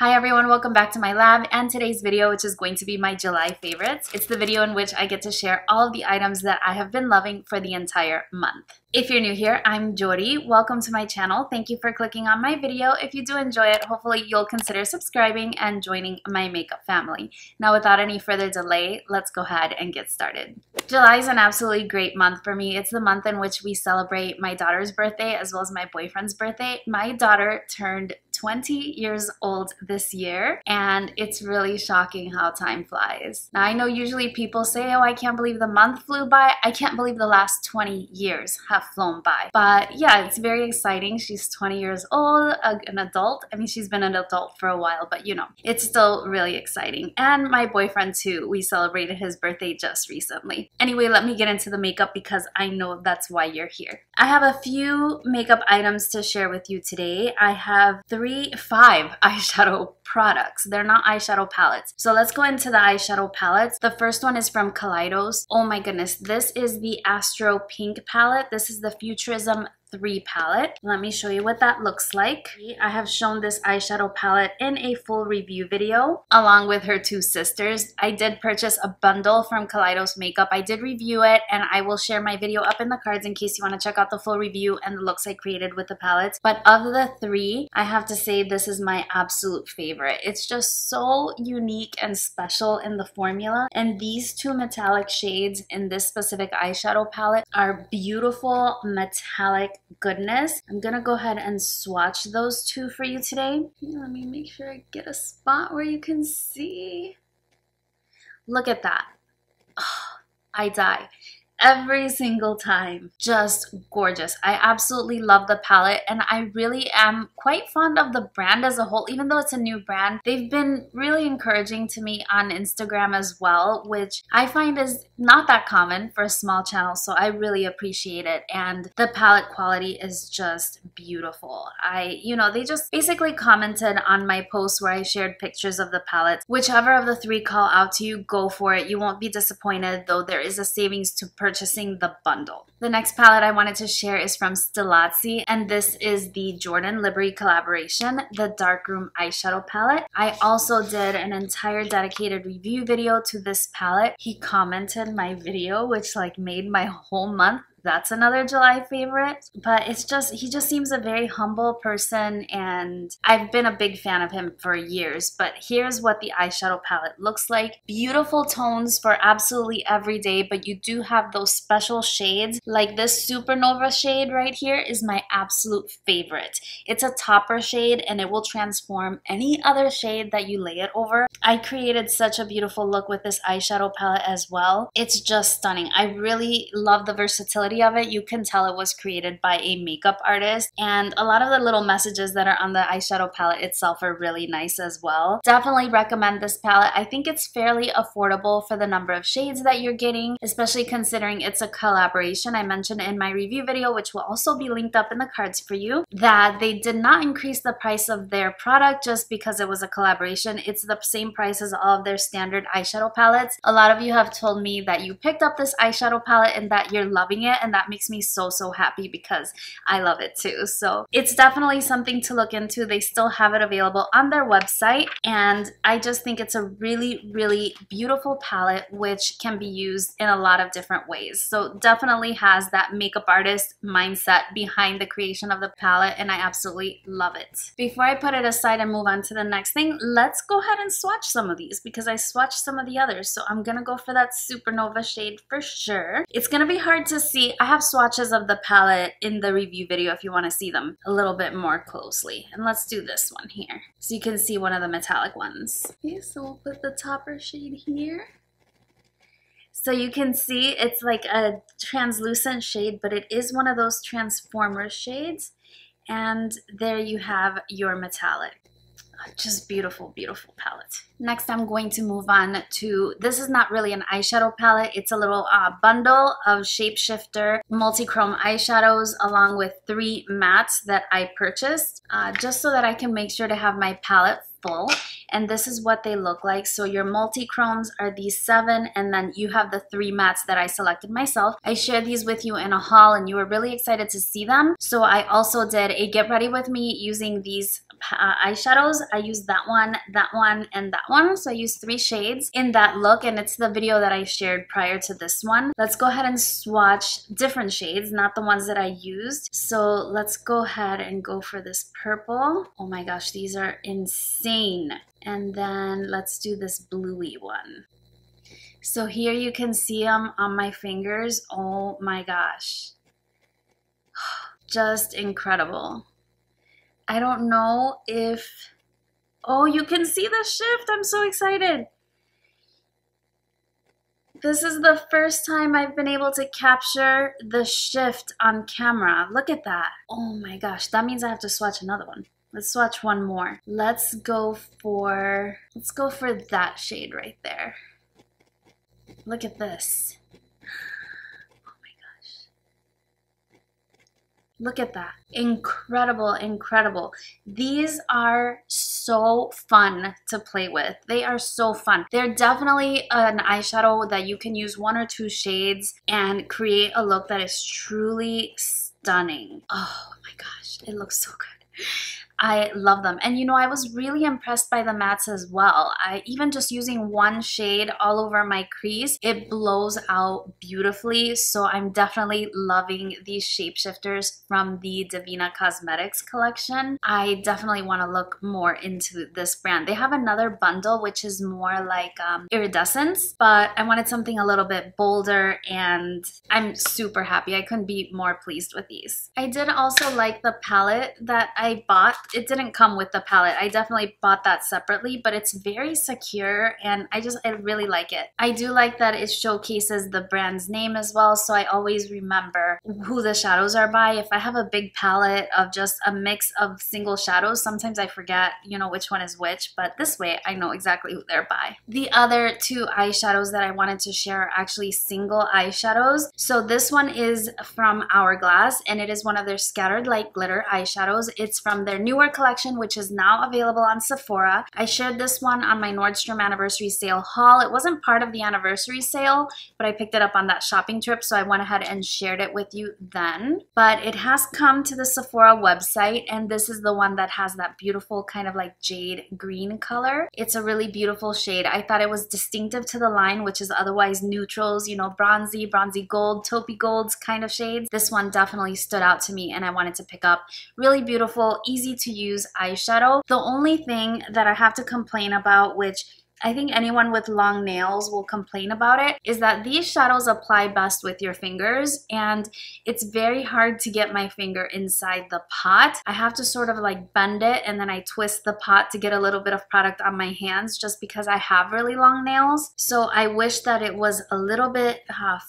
Hi everyone, welcome back to my lab and today's video, which is going to be my July favorites. It's the video in which I get to share all of the items that I have been loving for the entire month. If you're new here, I'm Yori. Welcome to my channel. Thank you for clicking on my video. If you do enjoy it, hopefully you'll consider subscribing and joining my makeup family. Now without any further delay, let's go ahead and get started. July is an absolutely great month for me. It's the month in which we celebrate my daughter's birthday as well as my boyfriend's birthday. My daughter turned 20 years old this year, and it's really shocking how time flies. Now, I know usually people say, oh, I can't believe the month flew by. I can't believe the last 20 years have flown by. But yeah, it's very exciting. She's 20 years old, an adult. I mean, she's been an adult for a while, but you know, it's still really exciting. And my boyfriend too, we celebrated his birthday just recently. Anyway, let me get into the makeup because I know that's why you're here. I have a few makeup items to share with you today. I have five eyeshadow products. They're not eyeshadow palettes. So let's go into the eyeshadow palettes. The first one is from Colitis. Oh my goodness, this is the Astro Pink palette. This is the Futurism 3 palette. Let me show you what that looks like. I have shown this eyeshadow palette in a full review video along with her two sisters. I did purchase a bundle from Colitis Makeup. I did review it and I will share my video up in the cards in case you want to check out the full review and the looks I created with the palettes. But of the three, I have to say this is my absolute favorite. It's just so unique and special in the formula, and these two metallic shades in this specific eyeshadow palette are beautiful metallic goodness. I'm gonna go ahead and swatch those two for you today. Let me make sure I get a spot where you can see. Look at that. Oh, I die every single time. Just gorgeous. I absolutely love the palette, and I really am quite fond of the brand as a whole. Even though it's a new brand, they've been really encouraging to me on Instagram as well, which I find is not that common for a small channel, so I really appreciate it. And the palette quality is just beautiful. They just basically commented on my post where I shared pictures of the palettes. Whichever of the three call out to you, go for it. You won't be disappointed, though there is a savings to purchasing the bundle. The next palette I wanted to share is from Stilazzi, and this is the Jordan Libri collaboration, the Darkroom eyeshadow palette. I also did an entire dedicated review video to this palette. He commented my video, which made my whole month. That's another July favorite, but he just seems a very humble person, and I've been a big fan of him for years. But here's what the eyeshadow palette looks like. Beautiful tones for absolutely every day, but you do have those special shades. Like this Supernova shade right here is my absolute favorite. It's a topper shade and it will transform any other shade that you lay it over. I created such a beautiful look with this eyeshadow palette as well. It's just stunning. I really love the versatility of it. You can tell it was created by a makeup artist, and a lot of the little messages that are on the eyeshadow palette itself are really nice as well. Definitely recommend this palette. I think it's fairly affordable for the number of shades that you're getting, especially considering it's a collaboration. I mentioned in my review video, which will also be linked up in the cards for you, that they did not increase the price of their product just because it was a collaboration. It's the same price as all of their standard eyeshadow palettes. A lot of you have told me that you picked up this eyeshadow palette and that you're loving it, and that makes me so happy because I love it too. So it's definitely something to look into. They still have it available on their website, and I just think it's a really beautiful palette which can be used in a lot of different ways. So definitely has that makeup artist mindset behind the creation of the palette, and I absolutely love it. Before I put it aside and move on to the next thing, let's go ahead and swatch some of these because I swatched some of the others. So I'm gonna go for that Supernova shade for sure. It's gonna be hard to see. I have swatches of the palette in the review video if you want to see them a little bit more closely. And let's do this one here so you can see one of the metallic ones. Okay, so we'll put the topper shade here. So you can see it's like a translucent shade, but it is one of those transformer shades. And there you have your metallic. Just beautiful palette. Next, I'm going to move on to, this is not really an eyeshadow palette. It's a little bundle of Shapeshifter multi-chrome eyeshadows along with 3 mattes that I purchased just so that I can make sure to have my palette full. And this is what they look like. So your multi-chromes are these 7, and then you have the 3 mattes that I selected myself. I shared these with you in a haul and you were really excited to see them. So I also did a get ready with me using these eyeshadows. I used that one, and that one. So I used 3 shades in that look, and it's the video that I shared prior to this one. Let's go ahead and swatch different shades, not the ones that I used. So let's go ahead and go for this purple. Oh my gosh, these are insane. And then let's do this bluey one. So here you can see them on my fingers. Oh my gosh. Just incredible. I don't know if... Oh, you can see the shift. I'm so excited. This is the first time I've been able to capture the shift on camera. Look at that. Oh my gosh. That means I have to swatch another one. Let's swatch one more. Let's go for that shade right there. Look at this. Oh my gosh. Look at that. Incredible, incredible. These are so fun to play with. They are so fun. They're definitely an eyeshadow that you can use 1 or 2 shades and create a look that is truly stunning. Oh my gosh, it looks so good. I love them. And you know, I was really impressed by the mattes as well. Even just using 1 shade all over my crease, it blows out beautifully. So I'm definitely loving these Shapeshifters from the Divina Cosmetics collection. I definitely want to look more into this brand. They have another bundle which is more like iridescence, but I wanted something a little bit bolder, and I'm super happy. I couldn't be more pleased with these. I did also like the palette that I bought. It didn't come with the palette. I definitely bought that separately, but it's very secure and I really like it. I do like that it showcases the brand's name as well, so I always remember who the shadows are by. If I have a big palette of just a mix of single shadows, sometimes I forget, you know, which one is which, but this way I know exactly who they're by. The other 2 eyeshadows that I wanted to share are actually single eyeshadows. So this one is from Hourglass, and it is one of their Scattered Light Glitter eyeshadows. It's from their newer collection, which is now available on Sephora. I shared this one on my Nordstrom anniversary sale haul. It wasn't part of the anniversary sale, but I picked it up on that shopping trip, so I went ahead and shared it with you then. But it has come to the Sephora website, and this is the one that has that beautiful kind of like jade green color. It's a really beautiful shade. I thought it was distinctive to the line, which is otherwise neutrals, you know, bronzy gold, taupey golds kind of shades. This one definitely stood out to me and I wanted to pick up. Really beautiful, easy to use eyeshadow. The only thing that I have to complain about, which I think anyone with long nails will complain about it, is that these shadows apply best with your fingers, and it's very hard to get my finger inside the pot. I have to sort of like bend it and then I twist the pot to get a little bit of product on my hands, just because I have really long nails. So I wish that it was a little bit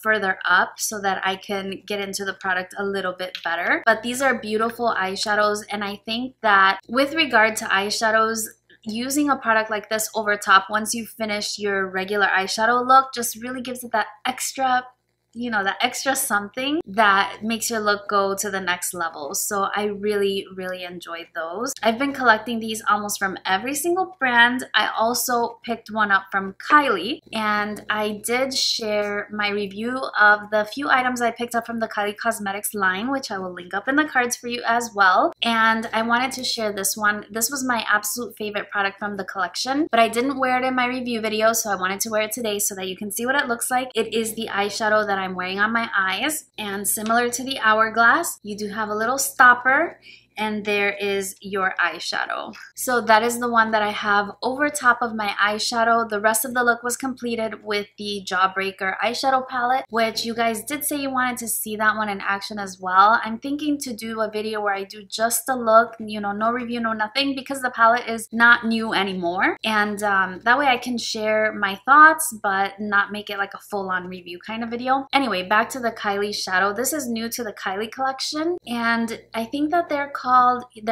further up so that I can get into the product a little bit better. But these are beautiful eyeshadows, and I think that with regard to eyeshadows, using a product like this over top once you finish your regular eyeshadow look just really gives it that extra, you know, that extra something that makes your look go to the next level. So I really, really enjoyed those. I've been collecting these almost from every single brand. I also picked one up from Kylie, and I did share my review of the few items I picked up from the Kylie Cosmetics line, which I will link up in the cards for you as well. And I wanted to share this one. This was my absolute favorite product from the collection, but I didn't wear it in my review video, so I wanted to wear it today so that you can see what it looks like. It is the eyeshadow that I'm wearing on my eyes, and similar to the Hourglass, you do have a little stopper, and there is your eyeshadow. So that is the one that I have over top of my eyeshadow. The rest of the look was completed with the Jawbreaker eyeshadow palette, which you guys did say you wanted to see that one in action as well. I'm thinking to do a video where I do just the look, you know, no review, no nothing, because the palette is not new anymore. And that way I can share my thoughts, but not make it like a full-on review kind of video. Anyway, back to the Kylie shadow. This is new to the Kylie collection, and I think that they're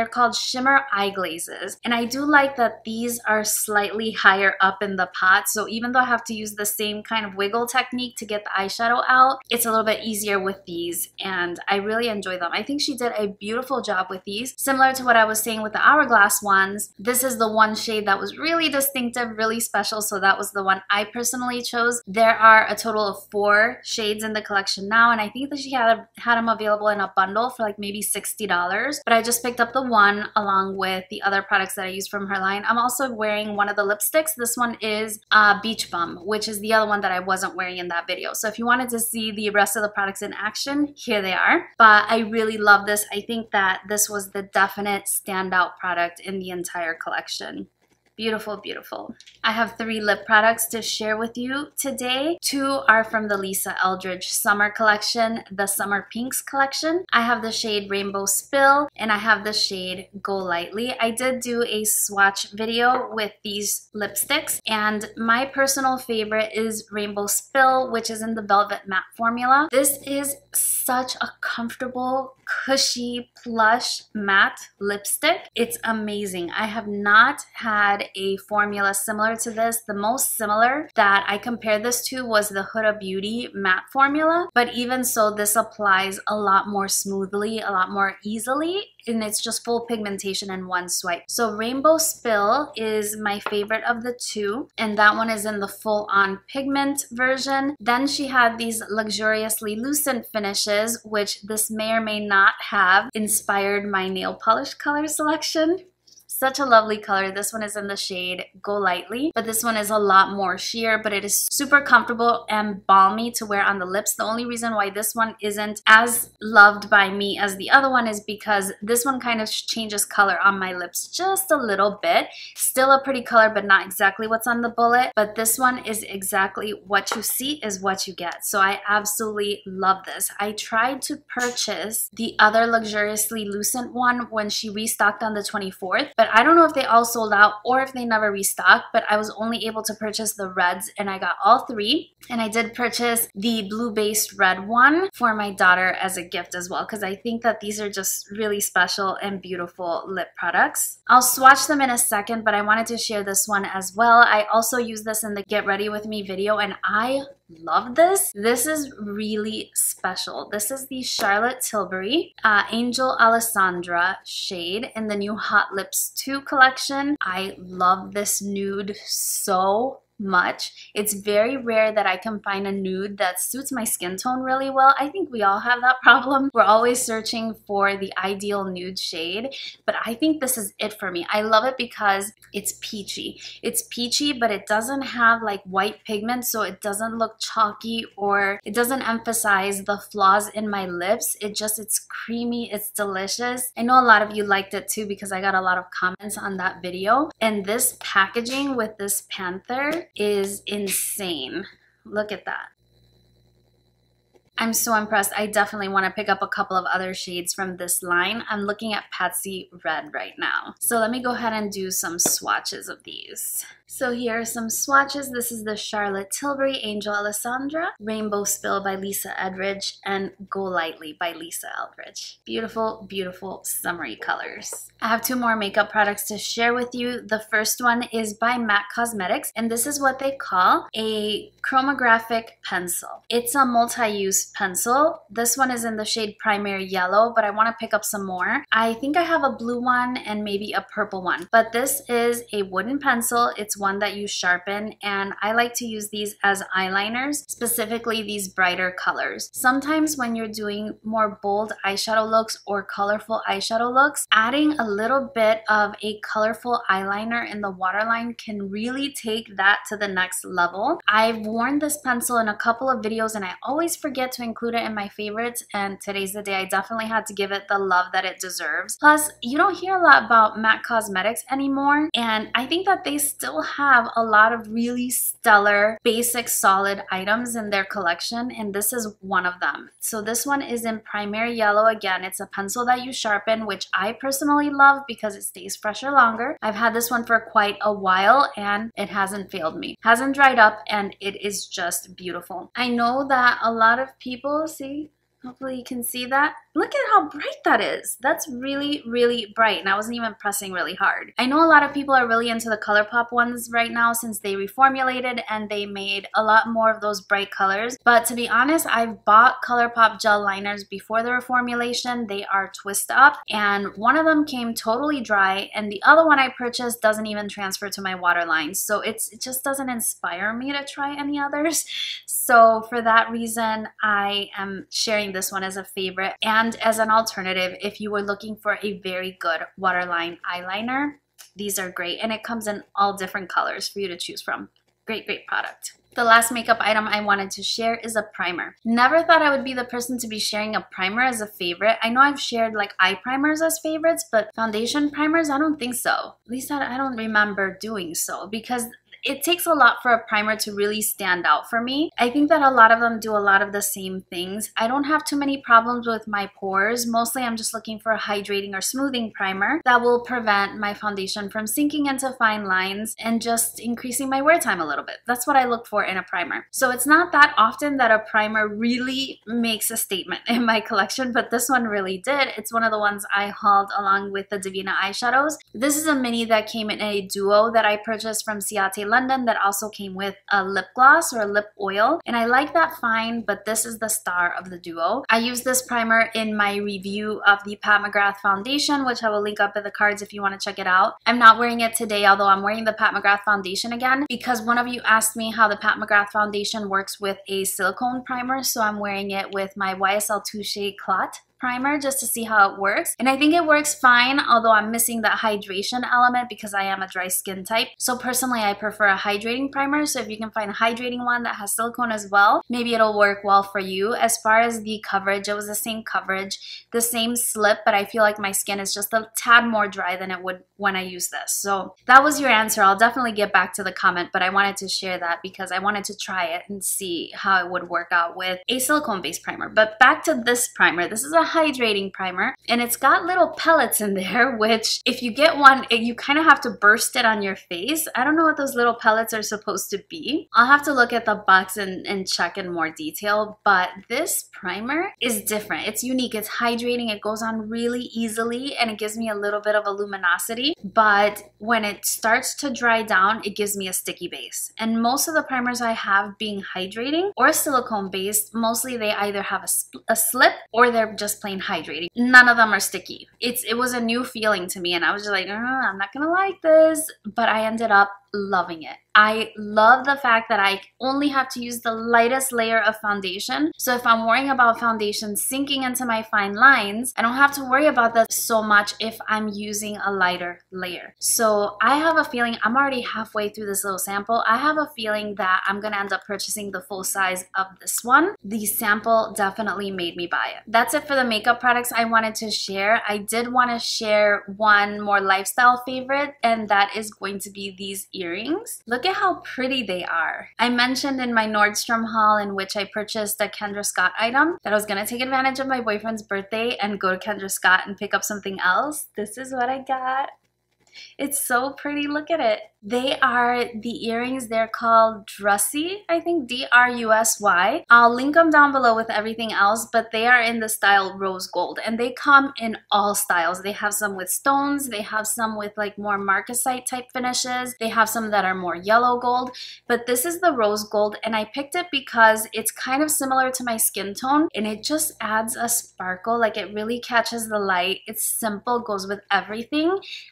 called shimmer eye glazes, and I do like that these are slightly higher up in the pot, so even though I have to use the same kind of wiggle technique to get the eyeshadow out, it's a little bit easier with these, and I really enjoy them. I think she did a beautiful job with these. Similar to what I was saying with the Hourglass ones, this is the one shade that was really distinctive, really special, so that was the one I personally chose. There are a total of 4 shades in the collection now, and I think that she had them available in a bundle for like maybe $60, but I just picked up the one along with the other products that I use from her line. I'm also wearing one of the lipsticks. This one is Beach Bum, which is the other one that I wasn't wearing in that video. So if you wanted to see the rest of the products in action, here they are. But I really love this. I think that this was the definite standout product in the entire collection. Beautiful, beautiful. I have 3 lip products to share with you today. 2 are from the Lisa Eldridge Summer Collection, the Summer Pinks Collection. I have the shade Rainbow Spill and I have the shade Go Lightly. I did do a swatch video with these lipsticks and my personal favorite is Rainbow Spill, which is in the Velvet Matte formula. This is such a comfortable, cushy, plush matte lipstick. It's amazing. I have not had a formula similar to this. The most similar that I compared this to was the Huda Beauty matte formula, but even so, this applies a lot more smoothly, a lot more easily, and it's just full pigmentation in one swipe. So Rainbow Spill is my favorite of the 2, and that one is in the full-on pigment version. Then she had these luxuriously lucent finishes, which this may or may not have inspired my nail polish color selection. Such a lovely color. This one is in the shade Go Lightly, but this one is a lot more sheer, but it is super comfortable and balmy to wear on the lips. The only reason why this one isn't as loved by me as the other one is because this one kind of changes color on my lips just a little bit. Still a pretty color, but not exactly what's on the bullet. But this one is exactly what you see is what you get. So I absolutely love this. I tried to purchase the other luxuriously lucent one when she restocked on the 24th, but I don't know if they all sold out or if they never restocked, but I was only able to purchase the reds and I got all 3. And I did purchase the blue-based red one for my daughter as a gift as well, because I think that these are just really special and beautiful lip products. I'll swatch them in a second, but I wanted to share this one as well. I also use this in the Get Ready With Me video and I love this. This is really special. This is the Charlotte Tilbury Angel Alessandra shade in the new Hot Lips 2 collection. I love this nude so much. It's very rare that I can find a nude that suits my skin tone really well. I think we all have that problem. We're always searching for the ideal nude shade, but I think this is it for me. I love it because it's peachy. It's peachy, but it doesn't have like white pigment, so it doesn't look chalky or it doesn't emphasize the flaws in my lips. It's creamy, it's delicious. I know a lot of you liked it too because I got a lot of comments on that video. And this packaging with this panther is insane. Look at that. I'm so impressed. I definitely want to pick up a couple of other shades from this line. I'm looking at Patsy Red right now. So let me go ahead and do some swatches of these. So here are some swatches. This is the Charlotte Tilbury Angel Alessandra, Rainbow Spill by Lisa Eldridge, and Go Lightly by Lisa Eldridge. Beautiful, beautiful summery colors. I have 2 more makeup products to share with you. The first one is by MAC Cosmetics, and this is what they call a chromographic pencil. It's a multi-use pencil. This one is in the shade Primary Yellow, but I want to pick up some more. I think I have a blue one and maybe a purple one, but this is a wooden pencil. It's one that you sharpen, and I like to use these as eyeliners, specifically these brighter colors. Sometimes when you're doing more bold eyeshadow looks or colorful eyeshadow looks, adding a little bit of a colorful eyeliner in the waterline can really take that to the next level. I've worn this pencil in a couple of videos and I always forget to include it in my favorites, and today's the day I definitely had to give it the love that it deserves. Plus, you don't hear a lot about MAC Cosmetics anymore, and I think that they still have a lot of really stellar, basic, solid items in their collection, and this is one of them. So this one is in Primary Yellow. Again, it's a pencil that you sharpen, which I personally love because it stays fresher longer. I've had this one for quite a while and it hasn't failed me. Hasn't dried up, and it is just beautiful. I know that a lot of people, see, hopefully you can see that. Look at how bright that is. That's really, really bright, and I wasn't even pressing really hard. I know a lot of people are really into the ColourPop ones right now since they reformulated and they made a lot more of those bright colors. But to be honest, I've bought ColourPop gel liners before the reformulation. They are twist up, and one of them came totally dry, and the other one I purchased doesn't even transfer to my waterline. So it just doesn't inspire me to try any others. So for that reason, I am sharing this one as a favorite. And And as an alternative, if you were looking for a very good waterline eyeliner, these are great. And it comes in all different colors for you to choose from. Great, great product. The last makeup item I wanted to share is a primer. Never thought I would be the person to be sharing a primer as a favorite. I know I've shared like eye primers as favorites, but foundation primers, I don't think so. At least I don't remember doing so, because it takes a lot for a primer to really stand out for me. I think that a lot of them do a lot of the same things. I don't have too many problems with my pores. Mostly I'm just looking for a hydrating or smoothing primer that will prevent my foundation from sinking into fine lines and just increasing my wear time a little bit. That's what I look for in a primer. So it's not that often that a primer really makes a statement in my collection, but this one really did. It's one of the ones I hauled along with the Divina eyeshadows. This is a mini that came in a duo that I purchased from Ciate London that also came with a lip gloss or a lip oil, and I like that fine, but this is the star of the duo. I used this primer in my review of the Pat McGrath foundation, which I will link up in the cards if you want to check it out. I'm not wearing it today, although I'm wearing the Pat McGrath foundation again, because one of you asked me how the Pat McGrath foundation works with a silicone primer, so I'm wearing it with my YSL Touche Clot primer just to see how it works. And I think it works fine, although I'm missing that hydration element because I am a dry skin type. So personally, I prefer a hydrating primer. So if you can find a hydrating one that has silicone as well, maybe it'll work well for you. As far as the coverage, it was the same coverage, the same slip, but I feel like my skin is just a tad more dry than it would when I use this. So that was your answer. I'll definitely get back to the comment, but I wanted to share that because I wanted to try it and see how it would work out with a silicone-based primer. But back to this primer. This is a hydrating primer, and it's got little pellets in there, which if you get one, you kind of have to burst it on your face. I don't know what those little pellets are supposed to be. I'll have to look at the box and check in more detail, but this primer is different. It's unique. It's hydrating. It goes on really easily, and it gives me a little bit of a luminosity, but when it starts to dry down, it gives me a sticky base. And most of the primers I have being hydrating or silicone based, mostly they either have a slip or they're just plain hydrating. None of them are sticky. It was a new feeling to me, and I was just like, I'm not gonna like this, but I ended up loving it. I love the fact that I only have to use the lightest layer of foundation. So if I'm worrying about foundation sinking into my fine lines, I don't have to worry about that so much if I'm using a lighter layer. So I have a feeling, I'm already halfway through this little sample, I have a feeling that I'm gonna end up purchasing the full size of this one. The sample definitely made me buy it. That's it for the makeup products I wanted to share. I did want to share one more lifestyle favorite, and that is going to be these earrings. Look at how pretty they are. I mentioned in my Nordstrom haul, in which I purchased a Kendra Scott item, that I was going to take advantage of my boyfriend's birthday and go to Kendra Scott and pick up something else. This is what I got. It's so pretty. Look at it. They are the earrings. They're called Drusy, I think, D-R-U-S-Y. I'll link them down below with everything else, but they are in the style rose gold, and they come in all styles. They have some with stones. They have some with like more marcasite type finishes. They have some that are more yellow gold, but this is the rose gold, and I picked it because it's kind of similar to my skin tone, and it just adds a sparkle. Like, it really catches the light. It's simple, goes with everything.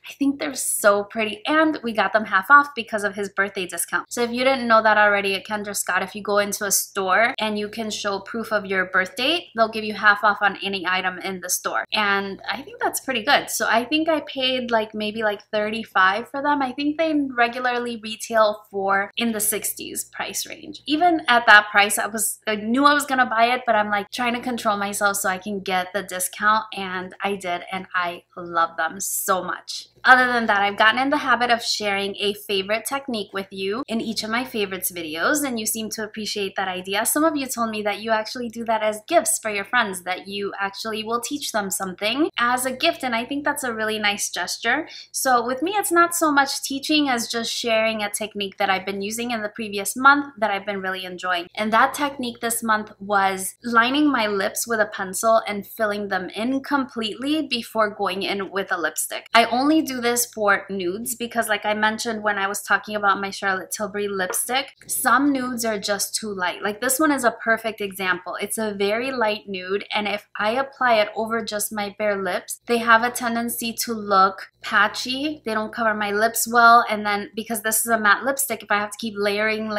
I think they're so pretty, and we got them half off because of his birthday discount. So if you didn't know that already, at Kendra Scott, if you go into a store and you can show proof of your birth date, they'll give you half off on any item in the store, and I think that's pretty good. So I think I paid like maybe like $35 for them. I think they regularly retail for in the 60s price range. Even at that price, I knew I was gonna buy it, but I'm like trying to control myself so I can get the discount, and I did, and I love them so much. Other than that, I've gotten in the habit of sharing a favorite technique with you in each of my favorites videos, and you seem to appreciate that idea. Some of you told me that you actually do that as gifts for your friends, that you actually will teach them something as a gift, and I think that's a really nice gesture. So with me, it's not so much teaching as just sharing a technique that I've been using in the previous month that I've been really enjoying. And that technique this month was lining my lips with a pencil and filling them in completely before going in with a lipstick. I only do this for nudes because, like I mentioned when I was talking about my Charlotte Tilbury lipstick, some nudes are just too light. Like this one is a perfect example. It's a very light nude, and if I apply it over just my bare lips, they have a tendency to look patchy. They don't cover my lips well, and then because this is a matte lipstick, if I have to keep layering,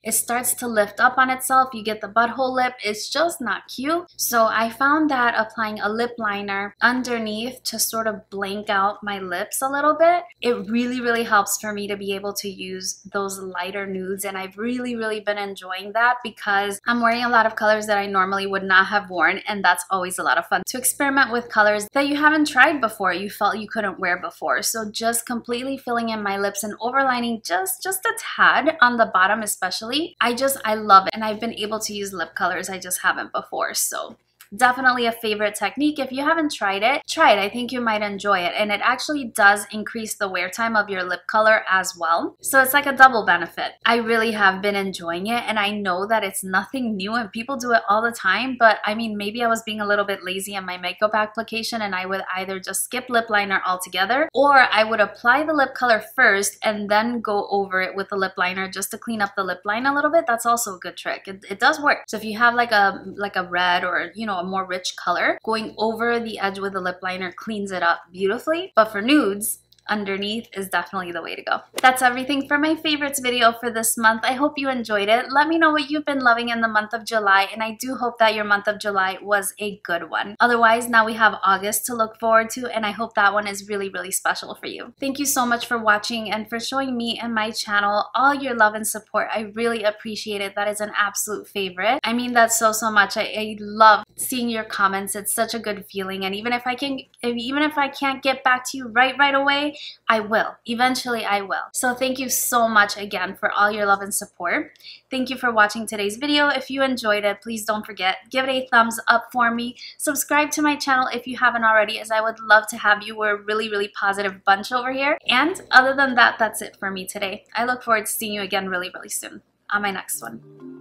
it starts to lift up on itself. You get the butthole lip. It's just not cute. So I found that applying a lip liner underneath to sort of blank out my lips a little bit, it really helps for me to be able to use those lighter nudes, and I've really been enjoying that because I'm wearing a lot of colors that I normally would not have worn, and that's always a lot of fun to experiment with colors that you haven't tried before, you felt you couldn't wear before. So just completely filling in my lips and overlining just a tad on the bottom especially. I love it, and I've been able to use lip colors I just haven't before. So definitely a favorite technique. If you haven't tried it, try it. I think you might enjoy it, and it actually does increase the wear time of your lip color as well. So it's like a double benefit. I really have been enjoying it, and I know that it's nothing new and people do it all the time, but I mean, maybe I was being a little bit lazy in my makeup application and I would either just skip lip liner altogether, or I would apply the lip color first and then go over it with the lip liner just to clean up the lip line a little bit. That's also a good trick. It does work. So if you have like a red or, you know, a more rich color, going over the edge with a lip liner cleans it up beautifully. But for nudes, underneath is definitely the way to go. That's everything for my favorites video for this month. I hope you enjoyed it. Let me know what you've been loving in the month of July, and I do hope that your month of July was a good one. Otherwise, now we have August to look forward to, and I hope that one is really special for you. Thank you so much for watching and for showing me and my channel all your love and support. I really appreciate it. That is an absolute favorite. I mean that so much. I love seeing your comments. It's such a good feeling, and even if I can't get back to you right away, I will. Eventually I will. So thank you so much again for all your love and support. Thank you for watching today's video. If you enjoyed it, please don't forget, give it a thumbs up for me. Subscribe to my channel if you haven't already, as I would love to have you. We're a really positive bunch over here. And other than that, that's it for me today. I look forward to seeing you again really soon on my next one.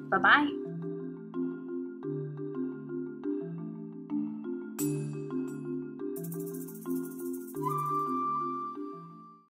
Bye-bye.